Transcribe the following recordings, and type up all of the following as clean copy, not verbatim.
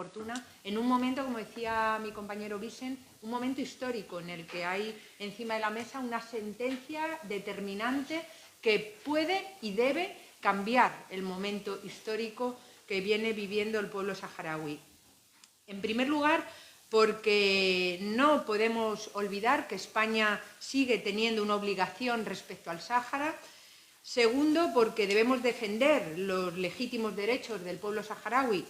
oportuna en un momento, como decía mi compañero Vicent, un momento histórico en el que hay encima de la mesa una sentencia determinante que puede y debe cambiar el momento histórico que viene viviendo el pueblo saharaui. En primer lugar, porque no podemos olvidar que España sigue teniendo una obligación respecto al Sáhara. Segundo, porque debemos defender los legítimos derechos del pueblo saharaui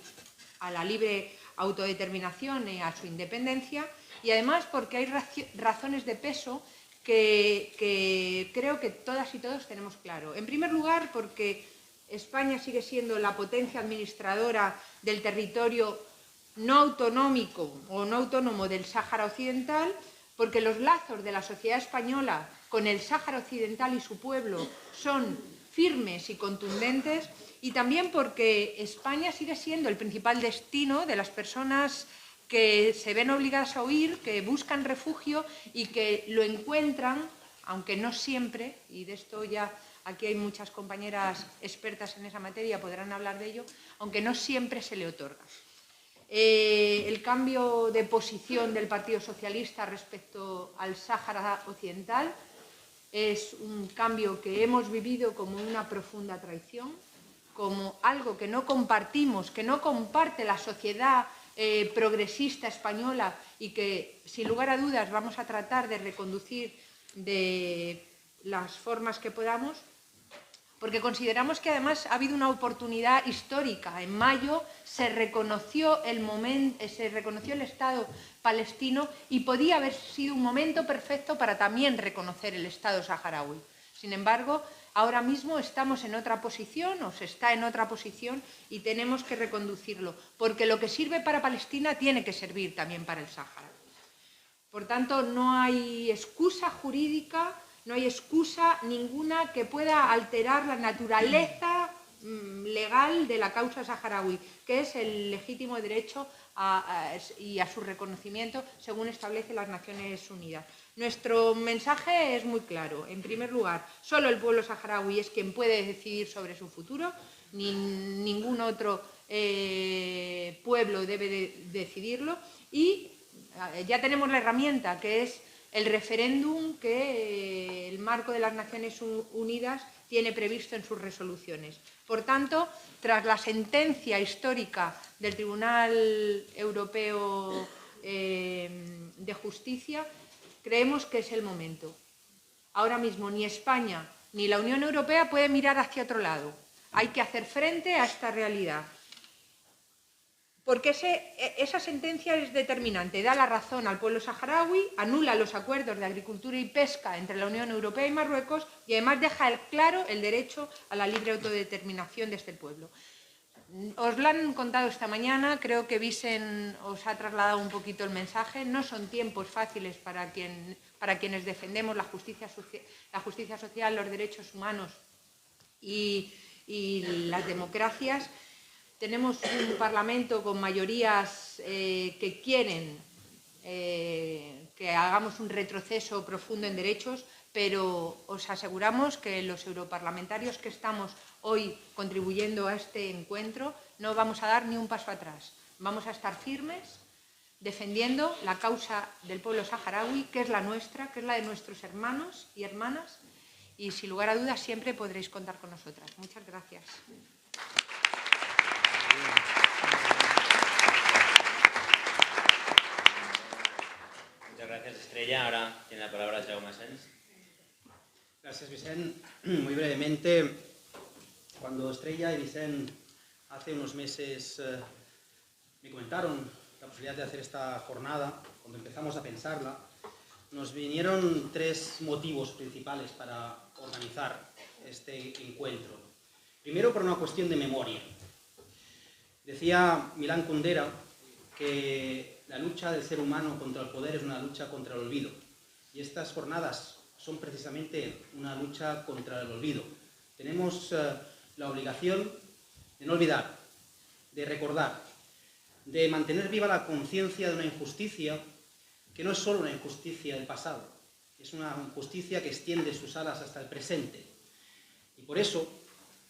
a la libre autodeterminación y a su independencia. Y además porque hay razones de peso que creo que todas y todos tenemos claro. En primer lugar, porque España sigue siendo la potencia administradora del territorio no autonómico o no autónomo del Sáhara Occidental, porque los lazos de la sociedad española con el Sáhara Occidental y su pueblo son firmes y contundentes, y también porque España sigue siendo el principal destino de las personas que se ven obligadas a huir, que buscan refugio y que lo encuentran, aunque no siempre, y de esto ya aquí hay muchas compañeras expertas en esa materia, podrán hablar de ello, aunque no siempre se le otorga. El cambio de posición del Partido Socialista respecto al Sáhara Occidental es un cambio que hemos vivido como una profunda traición, como algo que no compartimos, que no comparte la sociedad progresista española y que, sin lugar a dudas, vamos a tratar de reconducir de las formas que podamos, porque consideramos que además ha habido una oportunidad histórica. En mayo se reconoció el Estado palestino y podía haber sido un momento perfecto para también reconocer el Estado saharaui. Sin embargo, ahora mismo estamos en otra posición, o se está en otra posición, y tenemos que reconducirlo, porque lo que sirve para Palestina tiene que servir también para el Sáhara. Por tanto, no hay excusa jurídica, no hay excusa ninguna que pueda alterar la naturaleza legal de la causa saharaui, que es el legítimo derecho y a su reconocimiento según establecen las Naciones Unidas. Nuestro mensaje es muy claro. En primer lugar, solo el pueblo saharaui es quien puede decidir sobre su futuro, ningún otro pueblo debe decidirlo, y ya tenemos la herramienta, que es el referéndum que el marco de las Naciones Unidas tiene previsto en sus resoluciones. Por tanto, tras la sentencia histórica del Tribunal Europeo de Justicia, creemos que es el momento. Ahora mismo ni España ni la Unión Europea pueden mirar hacia otro lado. Hay que hacer frente a esta realidad. Porque esa sentencia es determinante, da la razón al pueblo saharaui, anula los acuerdos de agricultura y pesca entre la Unión Europea y Marruecos y además deja claro el derecho a la libre autodeterminación de este pueblo. Os lo han contado esta mañana, creo que Vicent os ha trasladado un poquito el mensaje. No son tiempos fáciles para quienes defendemos la justicia social, los derechos humanos y las democracias. Tenemos un Parlamento con mayorías que quieren que hagamos un retroceso profundo en derechos, pero os aseguramos que los europarlamentarios que estamos hoy contribuyendo a este encuentro no vamos a dar ni un paso atrás. Vamos a estar firmes defendiendo la causa del pueblo saharaui, que es la nuestra, que es la de nuestros hermanos y hermanas, y sin lugar a dudas siempre podréis contar con nosotras. Muchas gracias. Muchas gracias, Estrella. Ahora tiene la palabra Jaume Sens. Gracias, Vicent. Muy brevemente, cuando Estrella y Vicent hace unos meses me comentaron la posibilidad de hacer esta jornada, cuando empezamos a pensarla, nos vinieron tres motivos principales para organizar este encuentro. Primero, por una cuestión de memoria. Decía Milán Kundera que la lucha del ser humano contra el poder es una lucha contra el olvido. Y estas jornadas son precisamente una lucha contra el olvido. Tenemos la obligación de no olvidar, de recordar, de mantener viva la conciencia de una injusticia que no es solo una injusticia del pasado, es una injusticia que extiende sus alas hasta el presente. Y por eso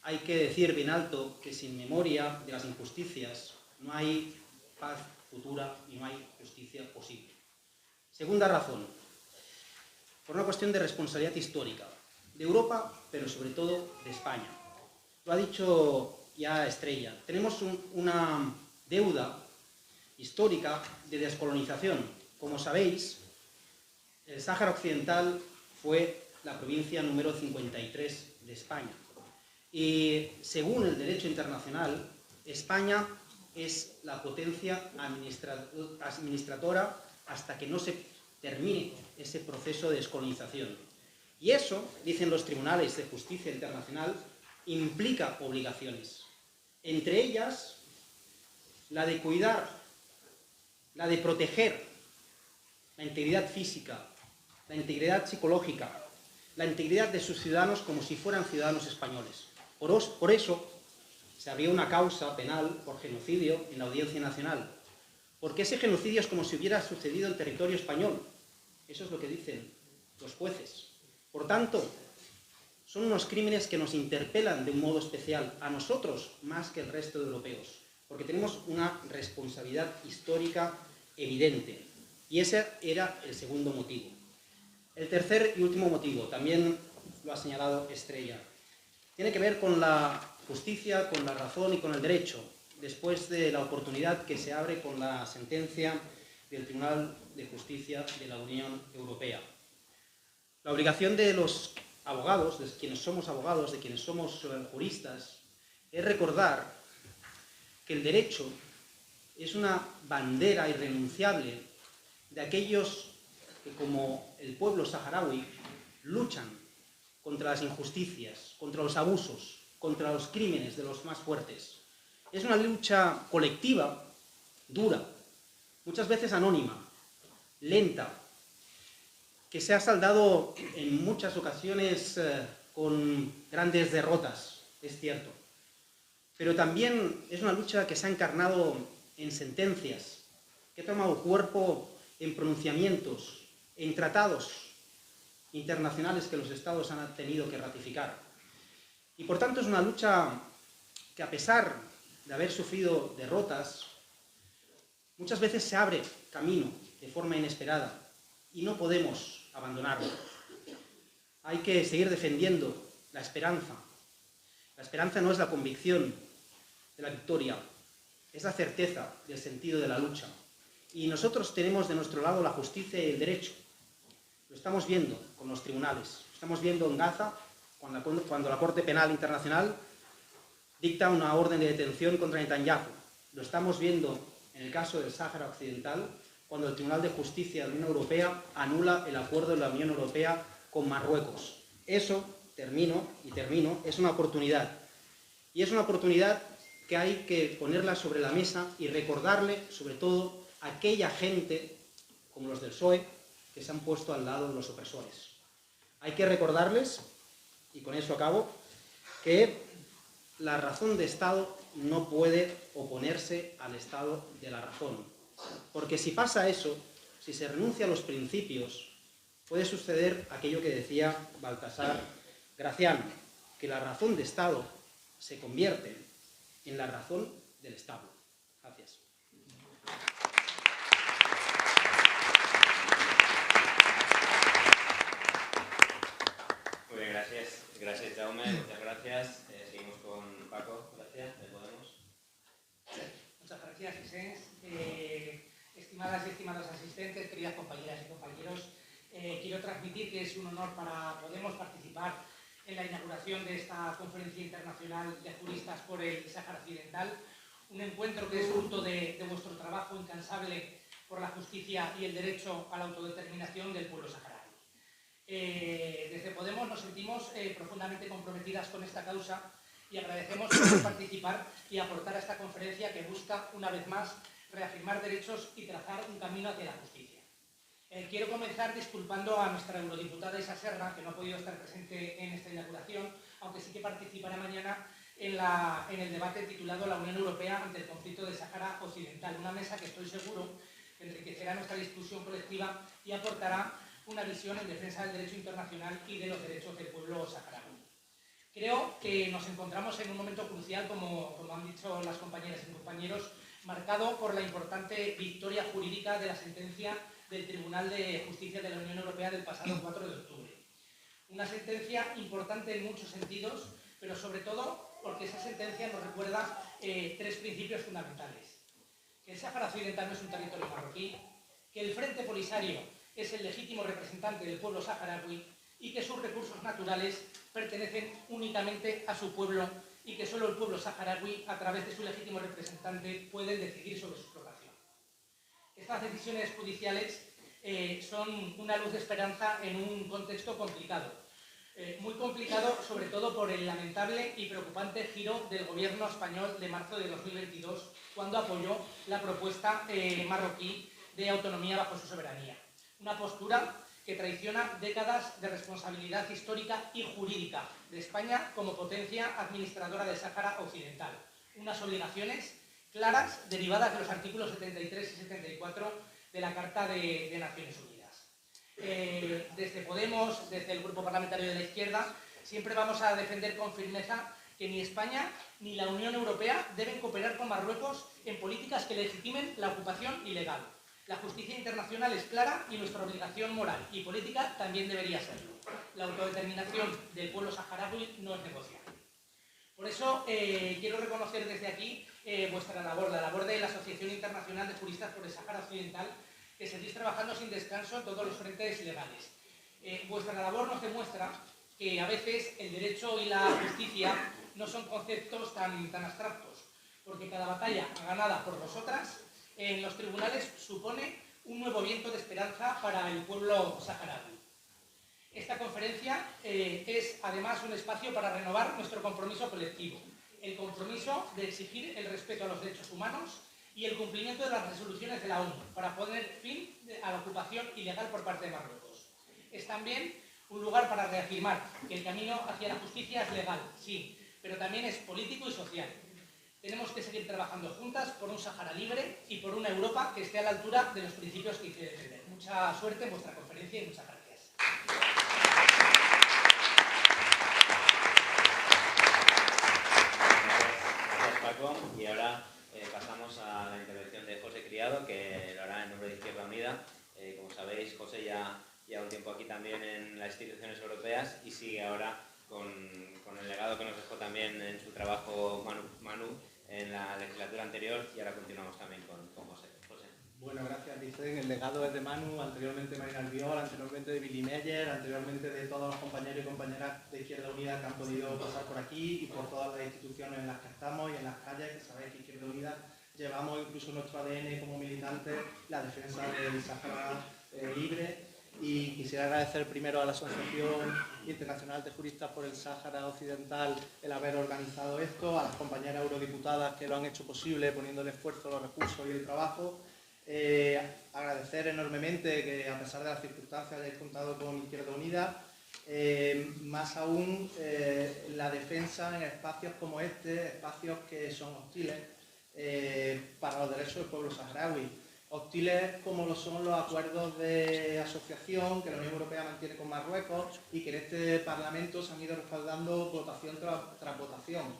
hay que decir bien alto que sin memoria de las injusticias no hay paz futura y no hay justicia posible. Segunda razón, por una cuestión de responsabilidad histórica, de Europa, pero sobre todo de España. Lo ha dicho ya Estrella, tenemos una deuda histórica de descolonización. Como sabéis, el Sáhara Occidental fue la provincia número 53 de España. Y según el derecho internacional, España es la potencia administradora hasta que no se termine ese proceso de descolonización. Y eso, dicen los tribunales de justicia internacional, implica obligaciones. Entre ellas, la de cuidar, la de proteger la integridad física, la integridad psicológica, la integridad de sus ciudadanos como si fueran ciudadanos españoles. Por eso se abrió una causa penal por genocidio en la Audiencia Nacional, porque ese genocidio es como si hubiera sucedido en territorio español. Eso es lo que dicen los jueces. Por tanto, son unos crímenes que nos interpelan de un modo especial, a nosotros más que el resto de europeos, porque tenemos una responsabilidad histórica evidente. Y ese era el segundo motivo. El tercer y último motivo, también lo ha señalado Estrella, tiene que ver con la justicia, con la razón y con el derecho, después de la oportunidad que se abre con la sentencia del Tribunal de Justicia de la Unión Europea. La obligación de los abogados, de quienes somos abogados, de quienes somos juristas, es recordar que el derecho es una bandera irrenunciable de aquellos que, como el pueblo saharaui, luchan contra las injusticias, contra los abusos, contra los crímenes de los más fuertes. Es una lucha colectiva, dura, muchas veces anónima, lenta, que se ha saldado en muchas ocasiones con grandes derrotas, es cierto. Pero también es una lucha que se ha encarnado en sentencias, que ha tomado cuerpo en pronunciamientos, en tratados internacionales que los Estados han tenido que ratificar. Y por tanto es una lucha que, a pesar de haber sufrido derrotas, muchas veces se abre camino de forma inesperada y no podemos abandonarlo. Hay que seguir defendiendo la esperanza. La esperanza no es la convicción de la victoria, es la certeza del sentido de la lucha. Y nosotros tenemos de nuestro lado la justicia y el derecho. Lo estamos viendo con los tribunales. Lo estamos viendo en Gaza, cuando la Corte Penal Internacional dicta una orden de detención contra Netanyahu. Lo estamos viendo en el caso del Sáhara Occidental, cuando el Tribunal de Justicia de la Unión Europea anula el acuerdo de la Unión Europea con Marruecos. Eso, termino, es una oportunidad. Y es una oportunidad que hay que ponerla sobre la mesa y recordarle, sobre todo, a aquella gente, como los del PSOE, que se han puesto al lado de los opresores. Hay que recordarles, y con eso acabo, que la razón de Estado no puede oponerse al Estado de la razón. Porque si pasa eso, si se renuncia a los principios, puede suceder aquello que decía Baltasar Graciano, que la razón de Estado se convierte en la razón del Estado. Gracias. Muy bien, gracias. Gracias, Jaume. Muchas gracias. Seguimos con Paco. Gracias. ¿Le podemos? Muchas gracias, Vicens. Estimadas y estimados asistentes, queridas compañeras y compañeros, quiero transmitir que es un honor para Podemos participar en la inauguración de esta Conferencia Internacional de Juristas por el Sáhara Occidental, un encuentro que es fruto de vuestro trabajo incansable por la justicia y el derecho a la autodeterminación del pueblo saharaui. Desde Podemos nos sentimos profundamente comprometidas con esta causa y agradecemos poder participar y aportar a esta conferencia que busca, una vez más, reafirmar derechos y trazar un camino hacia la justicia. Quiero comenzar disculpando a nuestra eurodiputada Isa Serra, que no ha podido estar presente en esta inauguración, aunque sí que participará mañana en el debate titulado La Unión Europea ante el conflicto del Sáhara Occidental, una mesa que estoy seguro enriquecerá nuestra discusión colectiva y aportará una visión en defensa del derecho internacional y de los derechos del pueblo saharaui. Creo que nos encontramos en un momento crucial, como han dicho las compañeras y compañeros, marcado por la importante victoria jurídica de la sentencia del Tribunal de Justicia de la Unión Europea del pasado 4 de octubre. Una sentencia importante en muchos sentidos, pero sobre todo porque esa sentencia nos recuerda tres principios fundamentales. Que el Sáhara Occidental no es un territorio marroquí, que el Frente Polisario es el legítimo representante del pueblo saharaui y que sus recursos naturales pertenecen únicamente a su pueblo y que solo el pueblo saharaui, a través de su legítimo representante, puede decidir sobre su explotación. Estas decisiones judiciales son una luz de esperanza en un contexto complicado. Muy complicado, sobre todo por el lamentable y preocupante giro del gobierno español de marzo de 2022, cuando apoyó la propuesta marroquí de autonomía bajo su soberanía. Una postura que traiciona décadas de responsabilidad histórica y jurídica de España como potencia administradora del Sáhara Occidental. Unas obligaciones claras derivadas de los artículos 73 y 74 de la Carta de Naciones Unidas. Desde Podemos, desde el Grupo Parlamentario de la Izquierda, siempre vamos a defender con firmeza que ni España ni la Unión Europea deben cooperar con Marruecos en políticas que legitimen la ocupación ilegal. La justicia internacional es clara y nuestra obligación moral y política también debería serlo. La autodeterminación del pueblo saharaui no es negociable. Por eso quiero reconocer desde aquí vuestra labor, la labor de la Asociación Internacional de Juristas por el Sáhara Occidental, que seguís trabajando sin descanso en todos los frentes legales. Vuestra labor nos demuestra que a veces el derecho y la justicia no son conceptos tan abstractos, porque cada batalla ganada por vosotras en los tribunales supone un nuevo viento de esperanza para el pueblo saharaui. Esta conferencia es además un espacio para renovar nuestro compromiso colectivo, el compromiso de exigir el respeto a los derechos humanos y el cumplimiento de las resoluciones de la ONU para poner fin a la ocupación ilegal por parte de Marruecos. Es también un lugar para reafirmar que el camino hacia la justicia es legal, sí, pero también es político y social. Tenemos que seguir trabajando juntas por un Sáhara libre y por una Europa que esté a la altura de los principios que quiere defender. Mucha suerte en vuestra conferencia y muchas gracias. Gracias, Paco. Y ahora pasamos a la intervención de José Criado, que lo hará en nombre de Izquierda Unida. Como sabéis, José ya lleva un tiempo aquí también en las instituciones europeas y sigue ahora con el legado que nos dejó también en su trabajo Manu en la legislatura anterior, y ahora continuamos también con José. Bueno, gracias, Vicente. El legado es de Manu, anteriormente Marina Albiol, anteriormente de Billy Meyer, anteriormente de todos los compañeros y compañeras de Izquierda Unida que han podido pasar por aquí y por todas las instituciones en las que estamos y en las calles, que sabéis que Izquierda Unida llevamos incluso nuestro ADN como militantes, la defensa del Sáhara libre. Y quisiera agradecer primero a la Asociación Internacional de Juristas por el Sáhara Occidental el haber organizado esto, a las compañeras eurodiputadas que lo han hecho posible poniendo el esfuerzo, los recursos y el trabajo. Agradecer enormemente que a pesar de las circunstancias hayáis contado con Izquierda Unida, más aún la defensa en espacios como este, espacios que son hostiles para los derechos del pueblo saharaui. Hostiles como lo son los acuerdos de asociación que la Unión Europea mantiene con Marruecos y que en este Parlamento se han ido respaldando votación tras votación.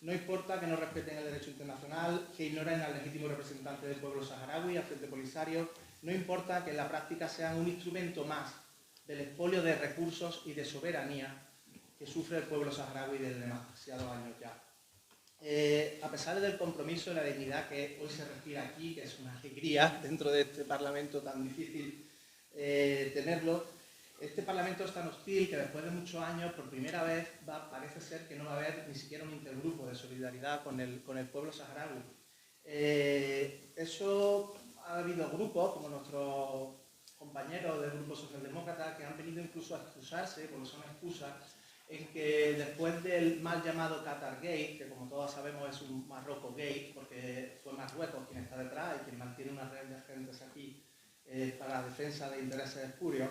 No importa que no respeten el derecho internacional, que ignoren al legítimo representante del pueblo saharaui, al Frente Polisario, no importa que en la práctica sean un instrumento más del expolio de recursos y de soberanía que sufre el pueblo saharaui desde demasiados años ya. A pesar del compromiso y la dignidad que hoy se respira aquí, que es una alegría dentro de este Parlamento tan difícil tenerlo, este Parlamento es tan hostil que después de muchos años, por primera vez, parece ser que no va a haber ni siquiera un intergrupo de solidaridad con el pueblo saharaui. Eso ha habido grupos, como nuestros compañeros del Grupo Socialdemócrata, que han venido incluso a excusarse, porque son excusas, en que después del mal llamado Qatar Gate, que como todos sabemos es un Marruecos Gate, porque fue Marruecos quien está detrás y quien mantiene una red de agentes aquí para la defensa de intereses espurios,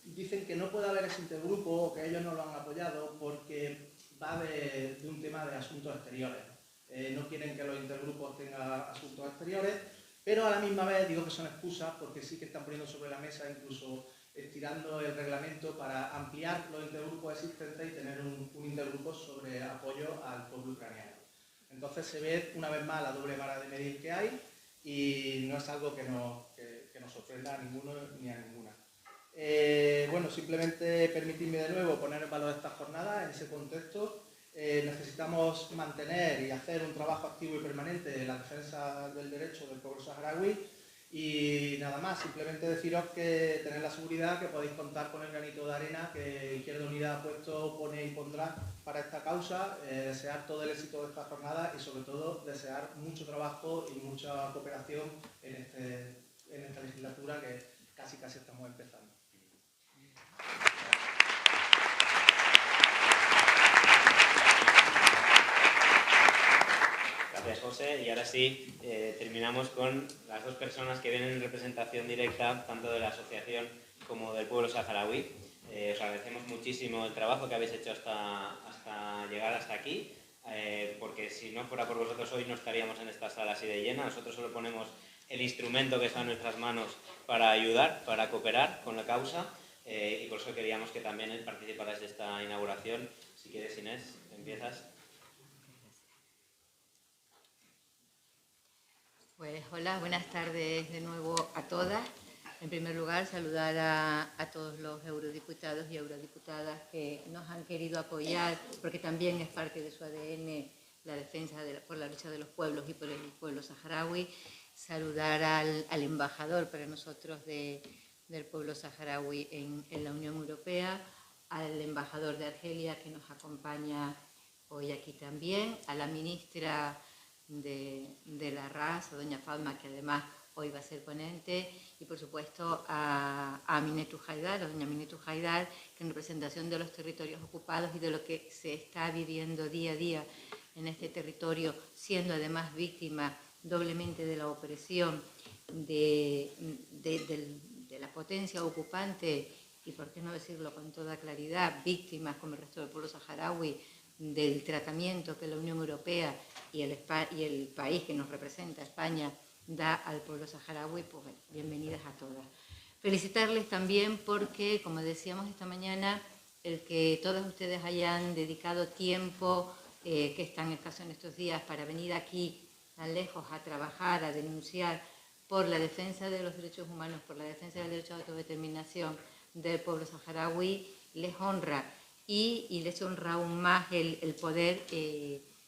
dicen que no puede haber ese intergrupo o que ellos no lo han apoyado porque va de un tema de asuntos exteriores. No quieren que los intergrupos tengan asuntos exteriores, pero a la misma vez digo que son excusas porque sí que están poniendo sobre la mesa incluso estirando el reglamento para ampliar los intergrupos existentes y tener un intergrupo sobre apoyo al pueblo ucraniano. Entonces se ve una vez más la doble vara de medir que hay y no es algo que nos sorprenda a ninguno ni a ninguna. Bueno, simplemente permitidme de nuevo poner en valor esta jornada en ese contexto. Necesitamos mantener y hacer un trabajo activo y permanente en la defensa del derecho del pueblo saharaui y nada más, simplemente deciros que tenéis la seguridad que podéis contar con el granito de arena que Izquierda Unida ha puesto, pone y pondrá para esta causa, desear todo el éxito de esta jornada y sobre todo desear mucho trabajo y mucha cooperación en esta legislatura que casi estamos empezando. Gracias, José. Y ahora sí, terminamos con las dos personas que vienen en representación directa, tanto de la asociación como del pueblo saharaui. Os agradecemos muchísimo el trabajo que habéis hecho hasta llegar hasta aquí, porque si no fuera por vosotros hoy no estaríamos en esta sala así de llena. Nosotros solo ponemos el instrumento que está en nuestras manos para ayudar, para cooperar con la causa, y por eso queríamos que también participarais de esta inauguración. Si quieres, Inés, empiezas. Pues hola, buenas tardes de nuevo a todas. En primer lugar, saludar a todos los eurodiputados y eurodiputadas que nos han querido apoyar, porque también es parte de su ADN la defensa por la lucha de los pueblos y por el pueblo saharaui. Saludar al embajador para nosotros del pueblo saharaui en la Unión Europea, al embajador de Argelia que nos acompaña hoy aquí también, a la ministra de la RAS, a doña Falma, que además hoy va a ser ponente, y por supuesto a Minetu Haidar, a doña Minetu Haidar, que en representación de los territorios ocupados y de lo que se está viviendo día a día en este territorio, siendo además víctima doblemente de la opresión de la potencia ocupante, y por qué no decirlo con toda claridad, víctimas como el resto del pueblo saharaui, del tratamiento que la Unión Europea y el país que nos representa, España, da al pueblo saharaui, pues bienvenidas a todas. Felicitarles también porque, como decíamos esta mañana, el que todas ustedes hayan dedicado tiempo, que están escasos en estos días, para venir aquí tan lejos a trabajar, a denunciar por la defensa de los derechos humanos, por la defensa del derecho a autodeterminación del pueblo saharaui, les honra. Y les honra aún más el poder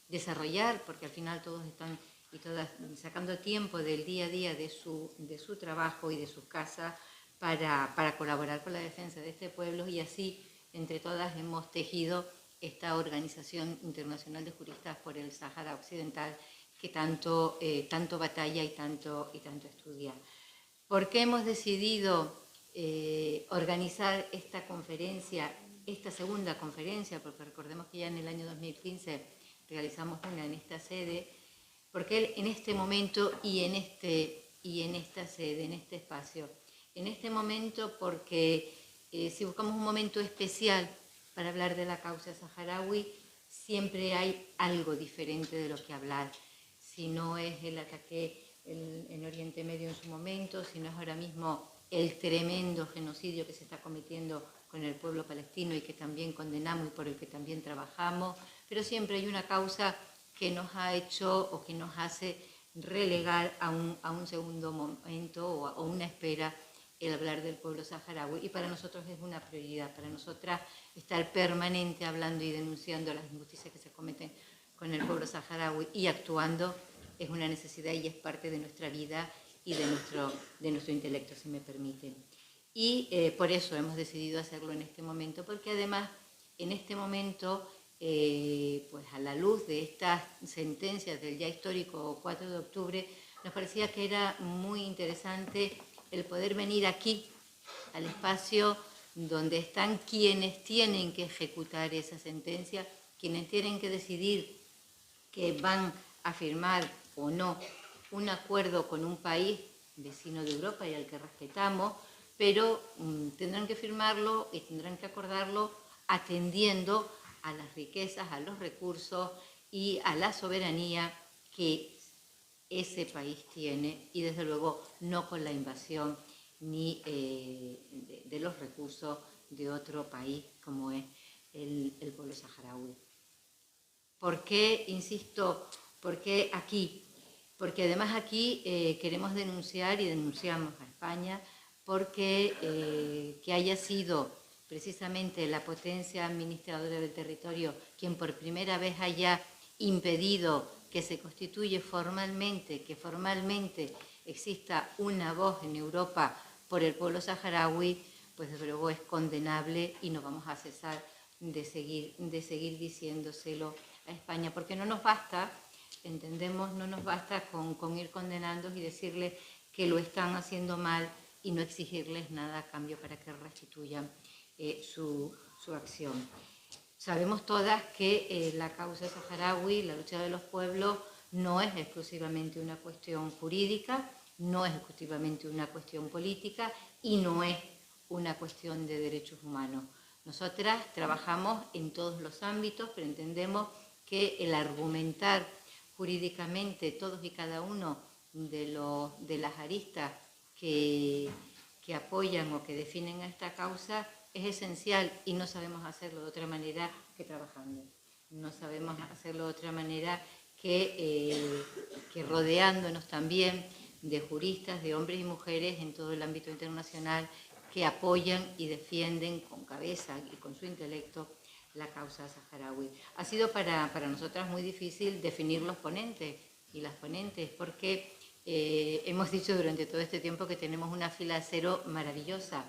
desarrollar, porque al final todos están y todas sacando tiempo del día a día de su trabajo y de sus casas para colaborar con la defensa de este pueblo, y así entre todas hemos tejido esta Organización Internacional de Juristas por el Sáhara Occidental que tanto batalla y tanto estudia. ¿Por qué hemos decidido organizar esta conferencia? Esta segunda conferencia, porque recordemos que ya en el año 2015 realizamos una en esta sede, porque en este momento y en esta sede, en este espacio, en este momento porque si buscamos un momento especial para hablar de la causa saharaui, siempre hay algo diferente de lo que hablar. Si no es el ataque en Oriente Medio en su momento, si no es ahora mismo el tremendo genocidio que se está cometiendo con el pueblo palestino y que también condenamos y por el que también trabajamos, pero siempre hay una causa que nos ha hecho o que nos hace relegar a un segundo momento o una espera el hablar del pueblo saharaui, y para nosotros es una prioridad, para nosotras estar permanente hablando y denunciando las injusticias que se cometen con el pueblo saharaui y actuando es una necesidad y es parte de nuestra vida y de nuestro intelecto, si me permiten. Y por eso hemos decidido hacerlo en este momento, porque además en este momento, pues a la luz de estas sentencias del ya histórico 4 de octubre, nos parecía que era muy interesante el poder venir aquí, al espacio donde están quienes tienen que ejecutar esa sentencia, quienes tienen que decidir que van a firmar o no un acuerdo con un país vecino de Europa y al que respetamos, pero tendrán que firmarlo y tendrán que acordarlo atendiendo a las riquezas, a los recursos y a la soberanía que ese país tiene, y desde luego no con la invasión ni de los recursos de otro país como es el pueblo saharaui. ¿Por qué, insisto, ¿Por qué aquí? Porque además aquí queremos denunciar y denunciamos a España porque que haya sido precisamente la potencia administradora del territorio quien por primera vez haya impedido que se constituya formalmente, que formalmente exista una voz en Europa por el pueblo saharaui, pues desde luego es condenable y no vamos a cesar de seguir diciéndoselo a España, porque no nos basta, entendemos, no nos basta con ir condenando y decirles que lo están haciendo mal y no exigirles nada a cambio para que restituyan su acción. Sabemos todas que la causa saharaui, la lucha de los pueblos, no es exclusivamente una cuestión jurídica, no es exclusivamente una cuestión política y no es una cuestión de derechos humanos. Nosotras trabajamos en todos los ámbitos, pero entendemos que el argumentar jurídicamente todos y cada uno de las aristas que apoyan o que definen a esta causa es esencial y no sabemos hacerlo de otra manera que trabajando. No sabemos hacerlo de otra manera que rodeándonos también de juristas, de hombres y mujeres en todo el ámbito internacional que apoyan y defienden con cabeza y con su intelecto la causa saharaui. Ha sido para nosotras muy difícil definir los ponentes y las ponentes porque hemos dicho durante todo este tiempo que tenemos una fila cero maravillosa.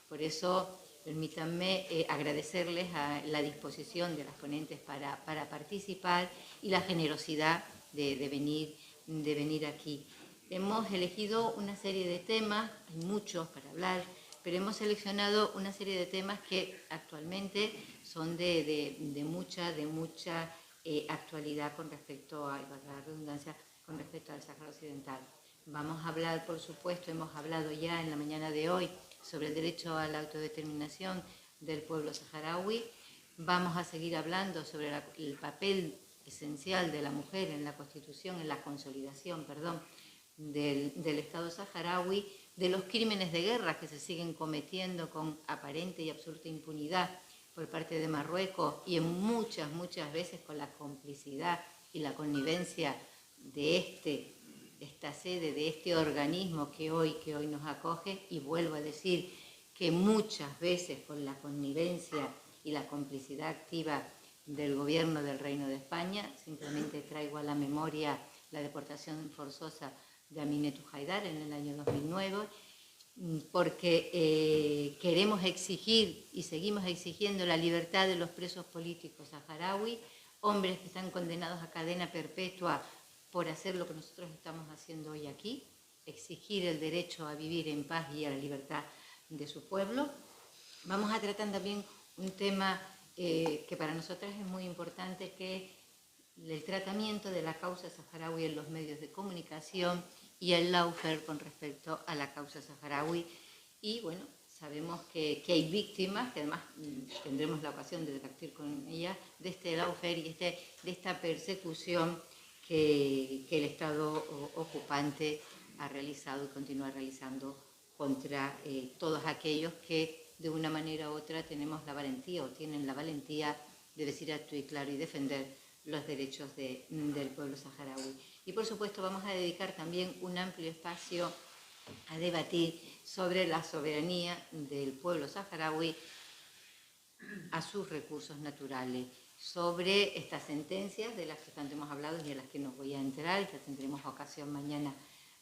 Por eso permítanme agradecerles a la disposición de las ponentes para participar y la generosidad de venir aquí. Hemos elegido una serie de temas, hay muchos para hablar, pero hemos seleccionado una serie de temas que actualmente son de mucha actualidad con respecto a, valga la redundancia, con respecto al Sáhara Occidental. Vamos a hablar, por supuesto, hemos hablado ya en la mañana de hoy sobre el derecho a la autodeterminación del pueblo saharaui. Vamos a seguir hablando sobre el papel esencial de la mujer en la constitución, en la consolidación, del Estado saharaui, de los crímenes de guerra que se siguen cometiendo con aparente y absoluta impunidad por parte de Marruecos y en muchas veces con la complicidad y la connivencia de esta sede, de este organismo que hoy nos acoge, y vuelvo a decir que muchas veces con la connivencia y la complicidad activa del gobierno del Reino de España. Simplemente traigo a la memoria la deportación forzosa de Aminetou Haidar en el año 2009, porque queremos exigir y seguimos exigiendo la libertad de los presos políticos saharaui, hombres que están condenados a cadena perpetua por hacer lo que nosotros estamos haciendo hoy aquí, exigir el derecho a vivir en paz y a la libertad de su pueblo. Vamos a tratar también un tema que para nosotras es muy importante, que es el tratamiento de la causa saharaui en los medios de comunicación y el lawfare con respecto a la causa saharaui. Y bueno, sabemos que hay víctimas, que además tendremos la ocasión de debatir con ellas, de este lawfare y de esta persecución que el Estado ocupante ha realizado y continúa realizando contra todos aquellos que de una manera u otra tenemos la valentía o tienen la valentía de decir alto y claro y defender los derechos del pueblo saharaui. Y por supuesto vamos a dedicar también un amplio espacio a debatir sobre la soberanía del pueblo saharaui a sus recursos naturales, sobre estas sentencias de las que tanto hemos hablado y de las que nos voy a enterar, y que tendremos ocasión mañana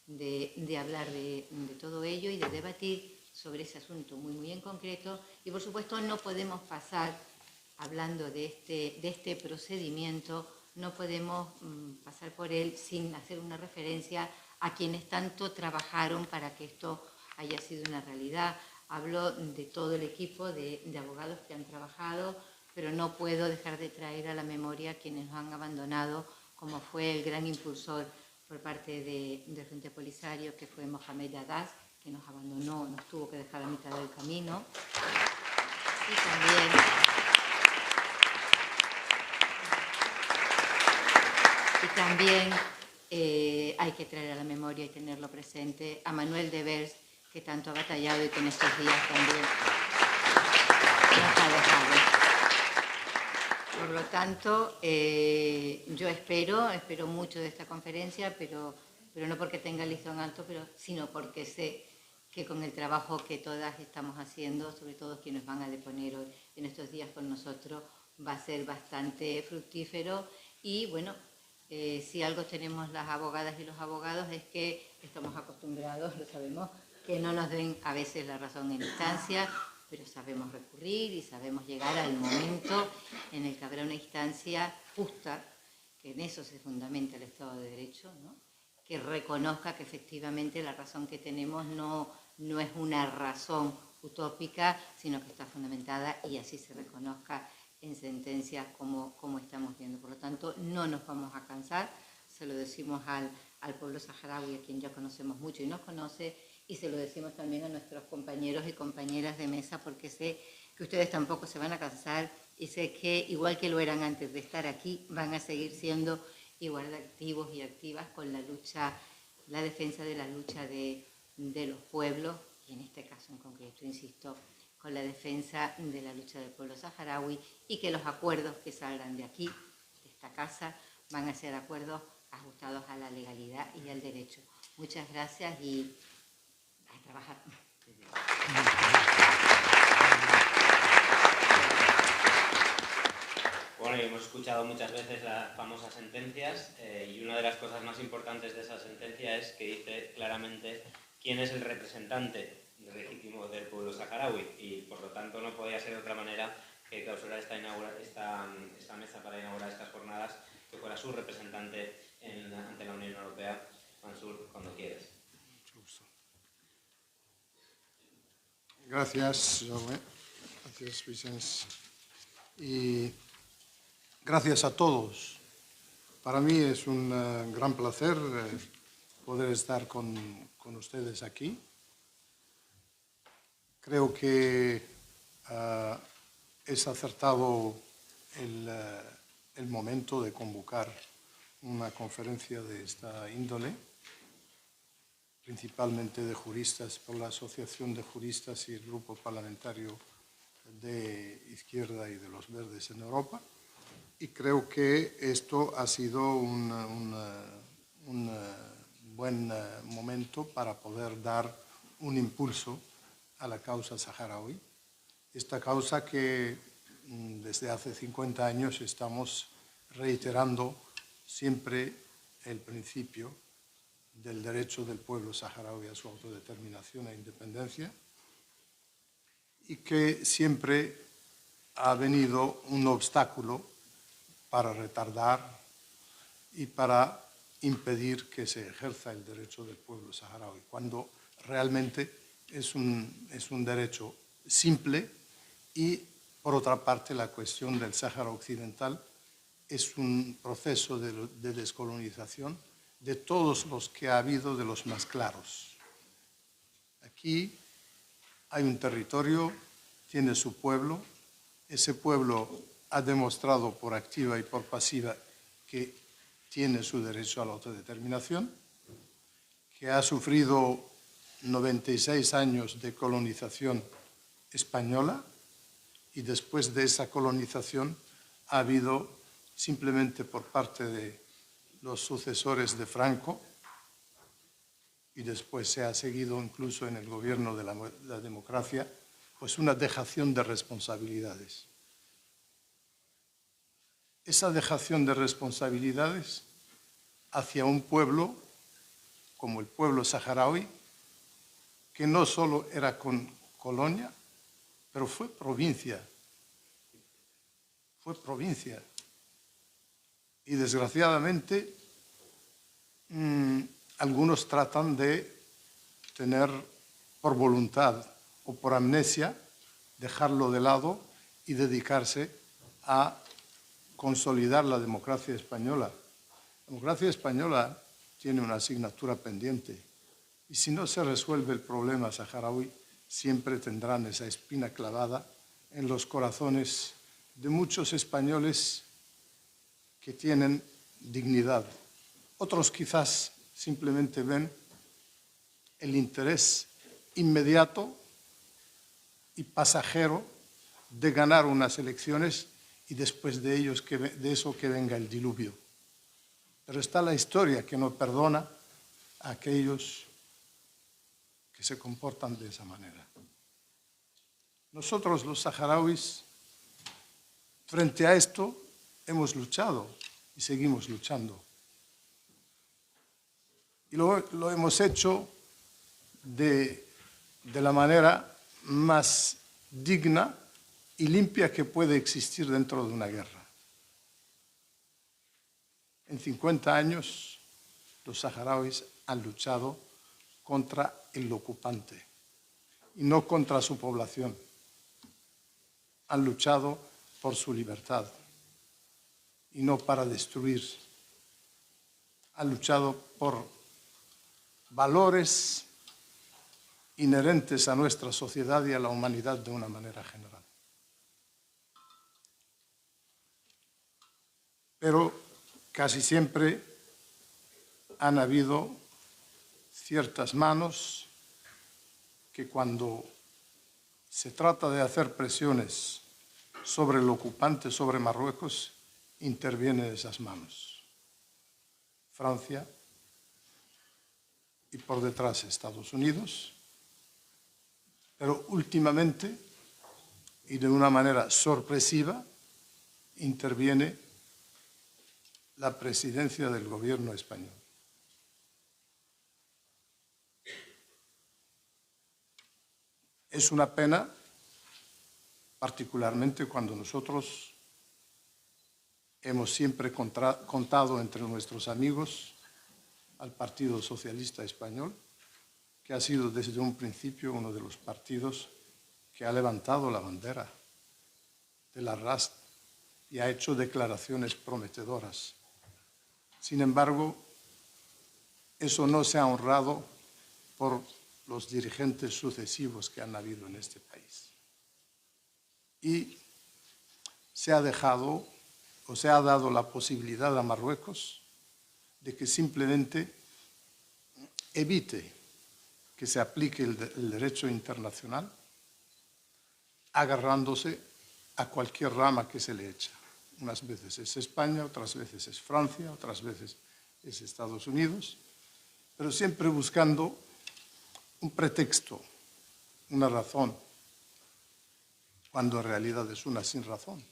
de hablar de todo ello y de debatir sobre ese asunto muy en concreto. Y por supuesto no podemos pasar, hablando de este procedimiento, no podemos pasar por él sin hacer una referencia a quienes tanto trabajaron para que esto haya sido una realidad. Hablo de todo el equipo de abogados que han trabajado, pero no puedo dejar de traer a la memoria a quienes nos han abandonado, como fue el gran impulsor por parte del Frente Polisario, que fue Mohamed Adas, que nos abandonó, nos tuvo que dejar a mitad del camino. Y también hay que traer a la memoria y tenerlo presente a Manuel Devers, que tanto ha batallado y que en estos días también nos ha dejado. Por lo tanto, yo espero mucho de esta conferencia, pero no porque tenga el listón alto, sino porque sé que con el trabajo que todas estamos haciendo, sobre todo quienes van a deponer hoy en estos días con nosotros, va a ser bastante fructífero. Y bueno, si algo tenemos las abogadas y los abogados es que estamos acostumbrados, lo sabemos, que no nos den a veces la razón en instancia, pero sabemos recurrir y sabemos llegar al momento en el que habrá una instancia justa, que en eso se fundamenta el Estado de Derecho, ¿no? Que reconozca que efectivamente la razón que tenemos no es una razón utópica, sino que está fundamentada y así se reconozca en sentencias como estamos viendo. Por lo tanto, no nos vamos a cansar, se lo decimos al pueblo saharaui, a quien ya conocemos mucho y nos conoce, y se lo decimos también a nuestros compañeros y compañeras de mesa, porque sé que ustedes tampoco se van a cansar y sé que, igual que lo eran antes de estar aquí, van a seguir siendo igual de activos y activas con la lucha, la defensa de la lucha de los pueblos, y en este caso en concreto, insisto, con la defensa de la lucha del pueblo saharaui, y que los acuerdos que salgan de aquí, de esta casa, van a ser acuerdos ajustados a la legalidad y al derecho. Muchas gracias y a trabajar. Bueno, y hemos escuchado muchas veces las famosas sentencias y una de las cosas más importantes de esa sentencia es que dice claramente quién es el representante legítimo del pueblo saharaui y por lo tanto no podía ser de otra manera que clausurar esta mesa para inaugurar estas jornadas que fuera su representante ante la Unión Europea. Mansur, cuando quieras. Gracias, Jaume. Gracias, Vicens. Y gracias a todos. Para mí es un gran placer poder estar con ustedes aquí. Creo que es acertado el momento de convocar una conferencia de esta índole, principalmente de juristas, por la Asociación de Juristas y el Grupo Parlamentario de Izquierda y de los Verdes en Europa. Y creo que esto ha sido un buen momento para poder dar un impulso a la causa saharaui. Esta causa que desde hace 50 años estamos reiterando siempre el principio del derecho del pueblo saharaui a su autodeterminación e independencia, y que siempre ha venido un obstáculo para retardar y para impedir que se ejerza el derecho del pueblo saharaui, cuando realmente es un derecho simple. Y, por otra parte, la cuestión del Sáhara Occidental es un proceso de descolonización de todos los que ha habido, de los más claros. Aquí hay un territorio, tiene su pueblo, ese pueblo ha demostrado por activa y por pasiva que tiene su derecho a la autodeterminación, que ha sufrido 96 años de colonización española, y después de esa colonización ha habido, simplemente por parte de los sucesores de Franco, y después se ha seguido incluso en el gobierno de la democracia, pues una dejación de responsabilidades. Esa dejación de responsabilidades hacia un pueblo como el pueblo saharaui, que no solo era colonia, pero fue provincia. Fue provincia. Y desgraciadamente algunos tratan de tener por voluntad o por amnesia, dejarlo de lado y dedicarse a consolidar la democracia española. La democracia española tiene una asignatura pendiente y si no se resuelve el problema saharaui, siempre tendrán esa espina clavada en los corazones de muchos españoles que tienen dignidad. Otros quizás simplemente ven el interés inmediato y pasajero de ganar unas elecciones y después de eso que venga el diluvio. Pero está la historia que no perdona a aquellos que se comportan de esa manera. Nosotros, los saharauis, frente a esto, hemos luchado y seguimos luchando. Y lo hemos hecho de la manera más digna y limpia que puede existir dentro de una guerra. En 50 años, los saharauis han luchado contra el ocupante y no contra su población. Han luchado por su libertad y no para destruir. Han luchado por valores inherentes a nuestra sociedad y a la humanidad de una manera general. Pero casi siempre han habido ciertas manos que cuando se trata de hacer presiones sobre el ocupante, sobre Marruecos, intervienen esas manos. Francia y por detrás Estados Unidos, pero últimamente y de una manera sorpresiva interviene la presidencia del gobierno español. Es una pena, particularmente cuando nosotros hemos siempre contado entre nuestros amigos al Partido Socialista Español, que ha sido desde un principio uno de los partidos que ha levantado la bandera de la RAS y ha hecho declaraciones prometedoras. Sin embargo, eso no se ha honrado por los dirigentes sucesivos que han habido en este país. Y se ha dejado o se ha dado la posibilidad a Marruecos de que simplemente evite que se aplique el derecho internacional agarrándose a cualquier rama que se le echa. Unas veces es España, otras veces es Francia, otras veces es Estados Unidos, pero siempre buscando un pretexto, una razón, cuando en realidad es una sin razón.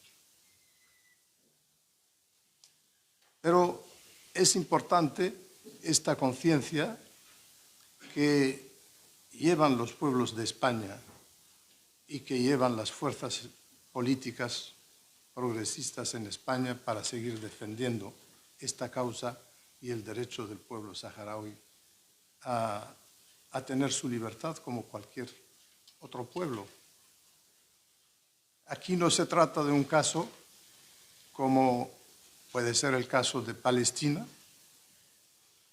Pero es importante esta conciencia que llevan los pueblos de España y que llevan las fuerzas políticas progresistas en España para seguir defendiendo esta causa y el derecho del pueblo saharaui a tener su libertad como cualquier otro pueblo. Aquí no se trata de un caso como puede ser el caso de Palestina,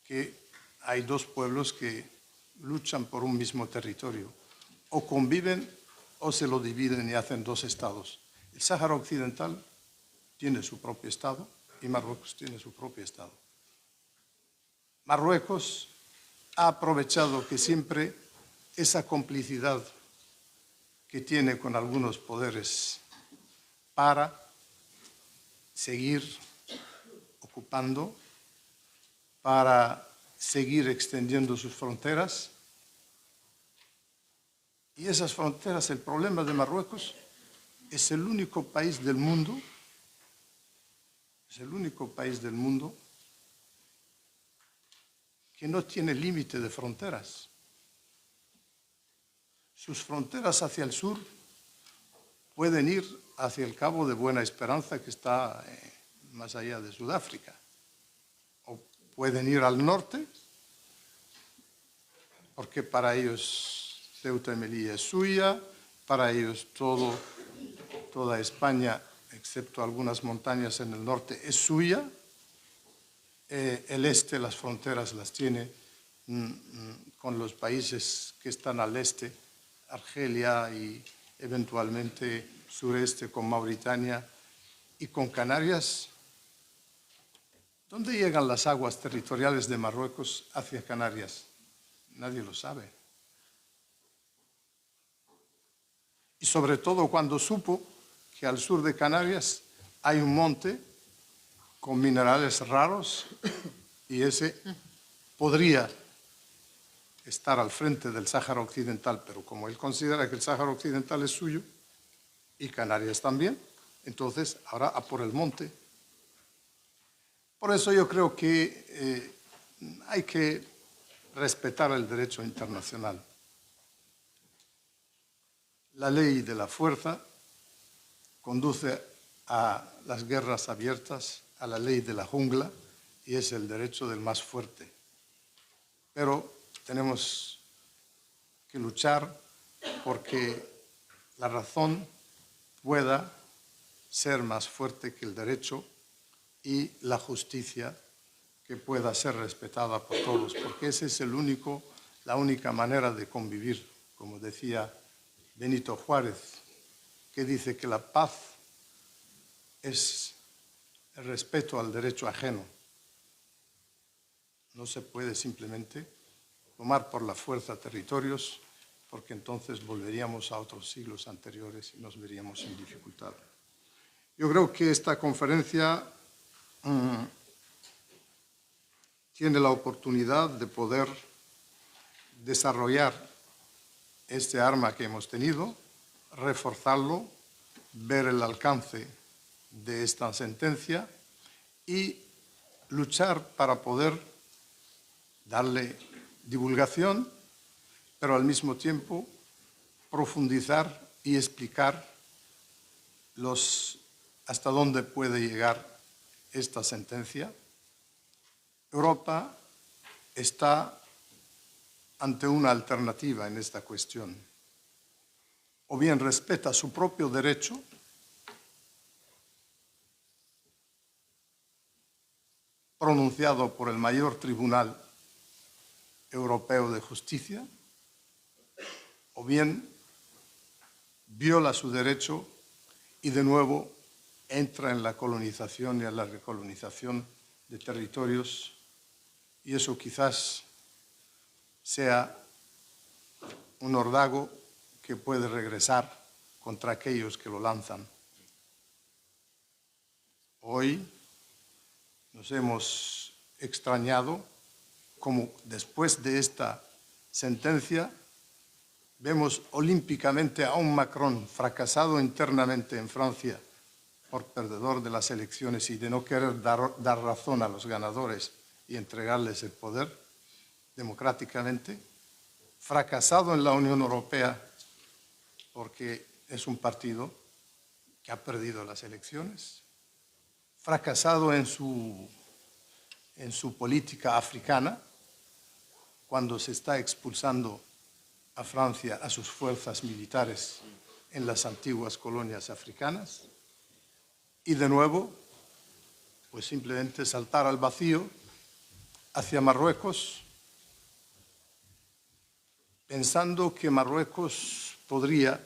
que hay dos pueblos que luchan por un mismo territorio, o conviven o se lo dividen y hacen dos estados. El Sáhara Occidental tiene su propio estado y Marruecos tiene su propio estado. Marruecos ha aprovechado que siempre esa complicidad que tiene con algunos poderes para seguir ocupando, para seguir extendiendo sus fronteras. Y esas fronteras, el problema de Marruecos, es el único país del mundo, que no tiene límite de fronteras. Sus fronteras hacia el sur pueden ir hacia el Cabo de Buena Esperanza, que está más allá de Sudáfrica, o pueden ir al norte, porque para ellos Ceuta y Melilla es suya, para ellos toda España, excepto algunas montañas en el norte, es suya. El este, las fronteras las tiene con los países que están al este, Argelia y eventualmente sureste con Mauritania y con Canarias. ¿Dónde llegan las aguas territoriales de Marruecos hacia Canarias? Nadie lo sabe. Y sobre todo cuando supo que al sur de Canarias hay un monte con minerales raros y ese podría estar al frente del Sáhara Occidental, pero como él considera que el Sáhara Occidental es suyo y Canarias también, entonces ahora a por el monte. Por eso yo creo que hay que respetar el derecho internacional. La ley de la fuerza conduce a las guerras abiertas, a la ley de la jungla, y es el derecho del más fuerte. Pero tenemos que luchar porque la razón pueda ser más fuerte que el derecho y la justicia que pueda ser respetada por todos, porque esa es la única manera de convivir, como decía Benito Juárez, que dice que la paz es el respeto al derecho ajeno. No se puede simplemente tomar por la fuerza territorios, porque entonces volveríamos a otros siglos anteriores y nos veríamos en dificultad. Yo creo que esta conferencia tiene la oportunidad de poder desarrollar este arma que hemos tenido, reforzarlo, ver el alcance de esta sentencia y luchar para poder darle divulgación, pero al mismo tiempo profundizar y explicar hasta dónde puede llegar esta sentencia. Europa está ante una alternativa en esta cuestión. O bien respeta su propio derecho, pronunciado por el mayor tribunal europeo de justicia, o bien viola su derecho y de nuevo entra en la colonización y en la recolonización de territorios, y eso quizás sea un ordago que puede regresar contra aquellos que lo lanzan. Hoy nos hemos extrañado como después de esta sentencia vemos olímpicamente a un Macron fracasado internamente en Francia por perdedor de las elecciones y de no querer dar razón a los ganadores y entregarles el poder democráticamente, fracasado en la Unión Europea porque es un partido que ha perdido las elecciones, fracasado en su política africana, cuando se está expulsando a Francia a sus fuerzas militares en las antiguas colonias africanas, y de nuevo, pues simplemente saltar al vacío hacia Marruecos, pensando que Marruecos podría,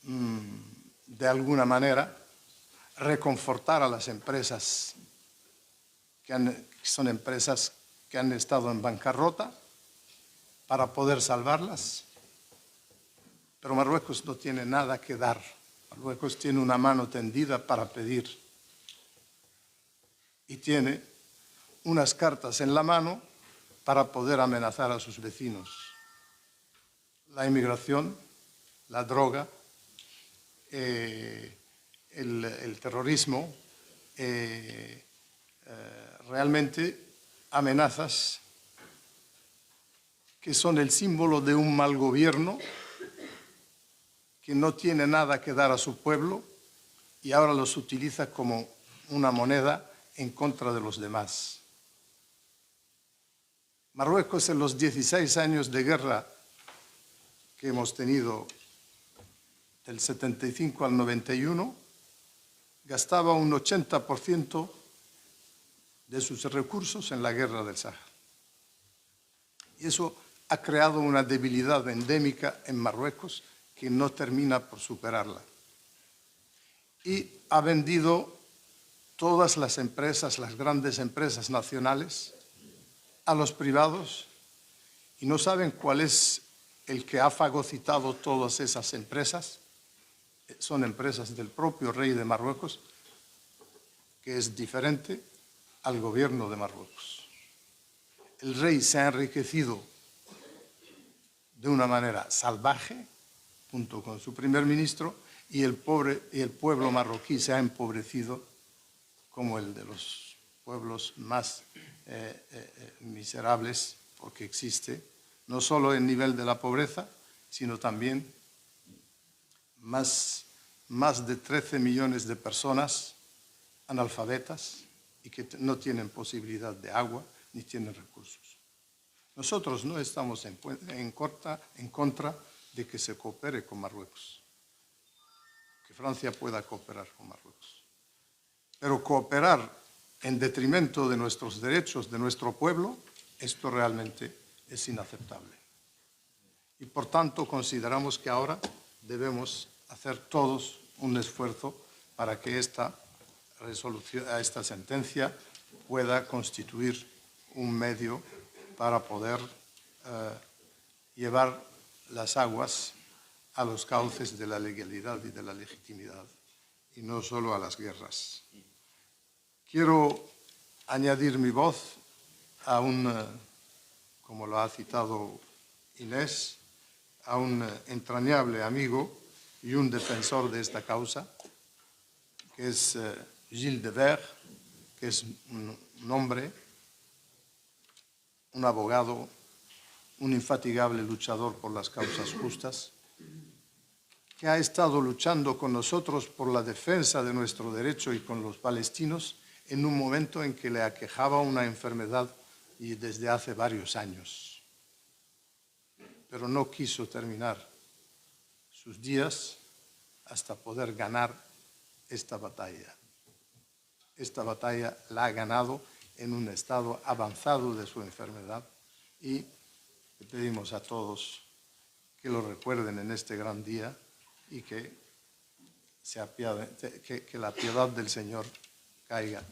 de alguna manera, reconfortar a las empresas que son empresas que han estado en bancarrota para poder salvarlas. Pero Marruecos no tiene nada que dar. Marruecos tiene una mano tendida para pedir. Y tiene unas cartas en la mano para poder amenazar a sus vecinos. La inmigración, la droga, el terrorismo, realmente amenazas que son el símbolo de un mal gobierno que no tiene nada que dar a su pueblo y ahora los utiliza como una moneda en contra de los demás. Marruecos, en los 16 años de guerra que hemos tenido del 75 al 91, gastaba un 80% de sus recursos en la guerra del Sáhara. Y eso ha creado una debilidad endémica en Marruecos que no termina por superarla. Y ha vendido todas las empresas, las grandes empresas nacionales, a los privados, y no saben cuál es el que ha fagocitado todas esas empresas. Son empresas del propio rey de Marruecos, que es diferente al gobierno de Marruecos. El rey se ha enriquecido de una manera salvaje, junto con su primer ministro, y el pueblo marroquí se ha empobrecido como el de los pueblos más miserables, porque existe no solo el nivel de la pobreza, sino también más de 13 millones de personas analfabetas y que no tienen posibilidad de agua ni tienen recursos. Nosotros no estamos en contra de que se coopere con Marruecos, que Francia pueda cooperar con Marruecos. Pero cooperar en detrimento de nuestros derechos, de nuestro pueblo, esto realmente es inaceptable. Y por tanto consideramos que ahora debemos hacer todos un esfuerzo para que esta sentencia pueda constituir un medio para poder llevar las aguas a los cauces de la legalidad y de la legitimidad, y no solo a las guerras. Quiero añadir mi voz a como lo ha citado Inés, a un entrañable amigo y un defensor de esta causa, que es Gilles de Ver, que es un hombre, un abogado, un infatigable luchador por las causas justas, que ha estado luchando con nosotros por la defensa de nuestro derecho y con los palestinos en un momento en que le aquejaba una enfermedad y desde hace varios años. Pero no quiso terminar sus días hasta poder ganar esta batalla. Esta batalla la ha ganado en un estado avanzado de su enfermedad y le pedimos a todos que lo recuerden en este gran día y que la piedad del Señor caiga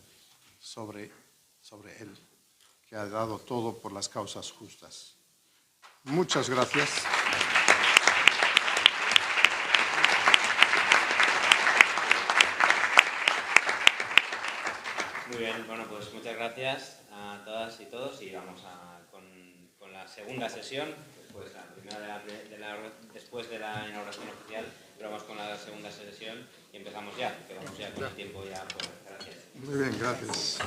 sobre él, que ha dado todo por las causas justas. Muchas gracias. Muy bien, bueno, pues muchas gracias a todas y todos y vamos con la segunda sesión, después de la inauguración oficial, pero vamos con la segunda sesión y empezamos ya, que vamos ya con el tiempo ya. Pues, gracias. Muy bien, gracias.